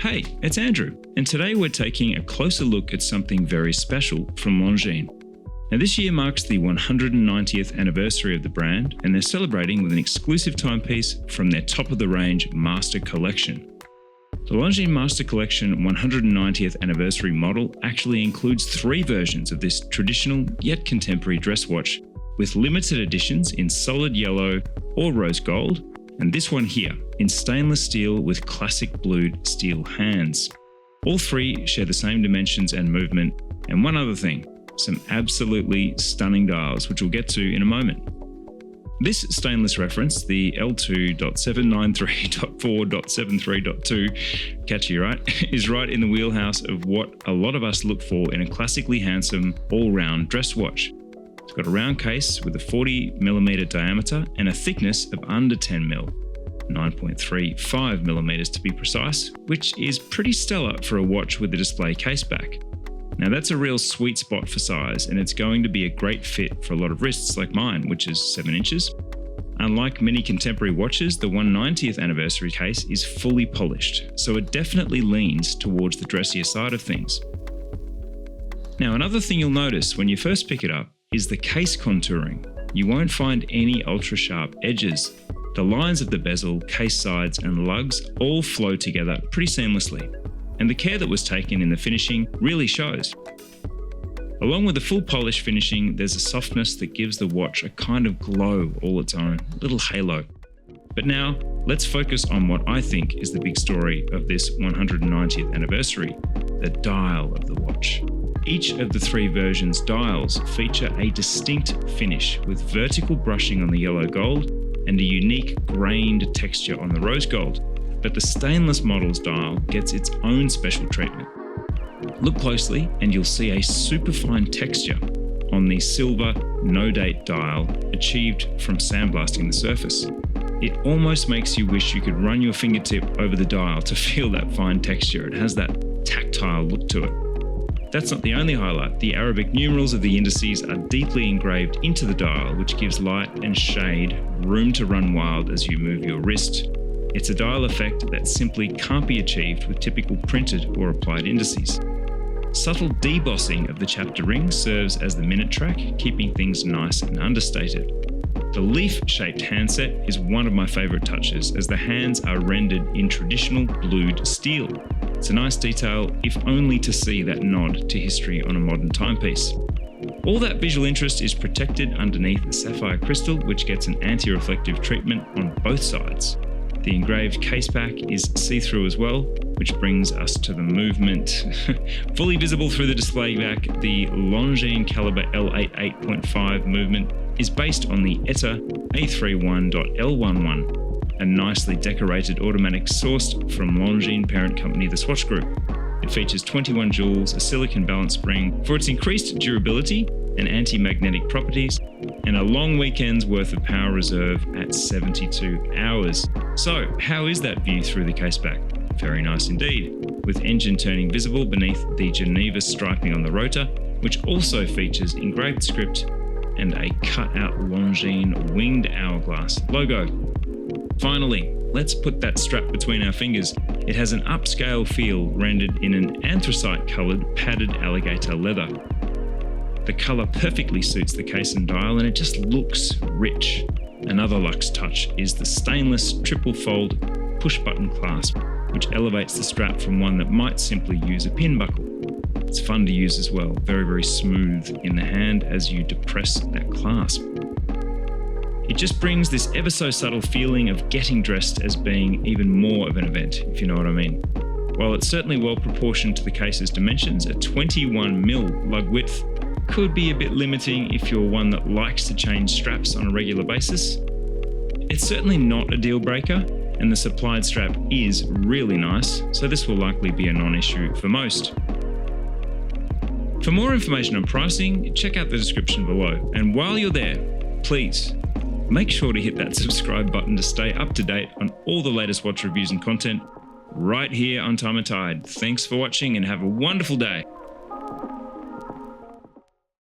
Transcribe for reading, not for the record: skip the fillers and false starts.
Hey, it's Andrew, and today we're taking a closer look at something very special from Longines. Now this year marks the 190th anniversary of the brand, and they're celebrating with an exclusive timepiece from their top-of-the-range Master Collection. The Longines Master Collection 190th anniversary model actually includes 3 versions of this traditional yet contemporary dress watch, with limited editions in solid yellow or rose gold, and this one here in stainless steel with classic blued steel hands. All 3 share the same dimensions and movement, and one other thing, some absolutely stunning dials, which we'll get to in a moment. This stainless reference, the L2.793.4.73.2, catchy right, is right in the wheelhouse of what a lot of us look for in a classically handsome all-round dress watch. It's got a round case with a 40mm diameter and a thickness of under 10mm, 9.35mm to be precise, which is pretty stellar for a watch with a display case back. Now that's a real sweet spot for size, and it's going to be a great fit for a lot of wrists like mine, which is 7 inches. Unlike many contemporary watches, the 190th anniversary case is fully polished, so it definitely leans towards the dressier side of things. Now another thing you'll notice when you first pick it up is the case contouring. You won't find any ultra sharp edges. The lines of the bezel, case sides and lugs all flow together pretty seamlessly, and the care that was taken in the finishing really shows. Along with the full polish finishing, there's a softness that gives the watch a kind of glow all its own, a little halo. But now, let's focus on what I think is the big story of this 190th anniversary, the dial of the watch. Each of the 3 versions' dials feature a distinct finish with vertical brushing on the yellow gold and a unique grained texture on the rose gold. But the stainless model's dial gets its own special treatment. Look closely and you'll see a superfine texture on the silver no-date dial achieved from sandblasting the surface. It almost makes you wish you could run your fingertip over the dial to feel that fine texture. It has that tactile look to it. That's not the only highlight. The Arabic numerals of the indices are deeply engraved into the dial, which gives light and shade room to run wild as you move your wrist. It's a dial effect that simply can't be achieved with typical printed or applied indices. Subtle debossing of the chapter ring serves as the minute track, keeping things nice and understated. The leaf-shaped handset is one of my favourite touches, as the hands are rendered in traditional blued steel. It's a nice detail, if only to see that nod to history on a modern timepiece. All that visual interest is protected underneath a sapphire crystal, which gets an anti-reflective treatment on both sides. The engraved caseback is see-through as well, which brings us to the movement. Fully visible through the display back, the Longines caliber L88.5 movement is based on the ETA A31.L11, a nicely decorated automatic sourced from Longines parent company, the Swatch Group. It features 21 joules, a silicon balance spring for its increased durability and anti-magnetic properties, and a long weekend's worth of power reserve at 72 hours. So, how is that view through the caseback? Very nice indeed, with engine turning visible beneath the Geneva striping on the rotor, which also features engraved script and a cut-out Longines winged hourglass logo. Finally, let's put that strap between our fingers. It has an upscale feel rendered in an anthracite-coloured padded alligator leather. The colour perfectly suits the case and dial, and it just looks rich. Another luxe touch is the stainless triple-fold push-button clasp, which elevates the strap from one that might simply use a pin buckle. It's fun to use as well, very, very smooth in the hand as you depress that clasp. It just brings this ever so subtle feeling of getting dressed as being even more of an event, if you know what I mean. While it's certainly well proportioned to the case's dimensions, a 21mm lug width could be a bit limiting if you're one that likes to change straps on a regular basis. It's certainly not a deal breaker, and the supplied strap is really nice, so this will likely be a non-issue for most. For more information on pricing, check out the description below, and while you're there, please make sure to hit that subscribe button to stay up to date on all the latest watch reviews and content right here on Time+Tide. Thanks for watching and have a wonderful day.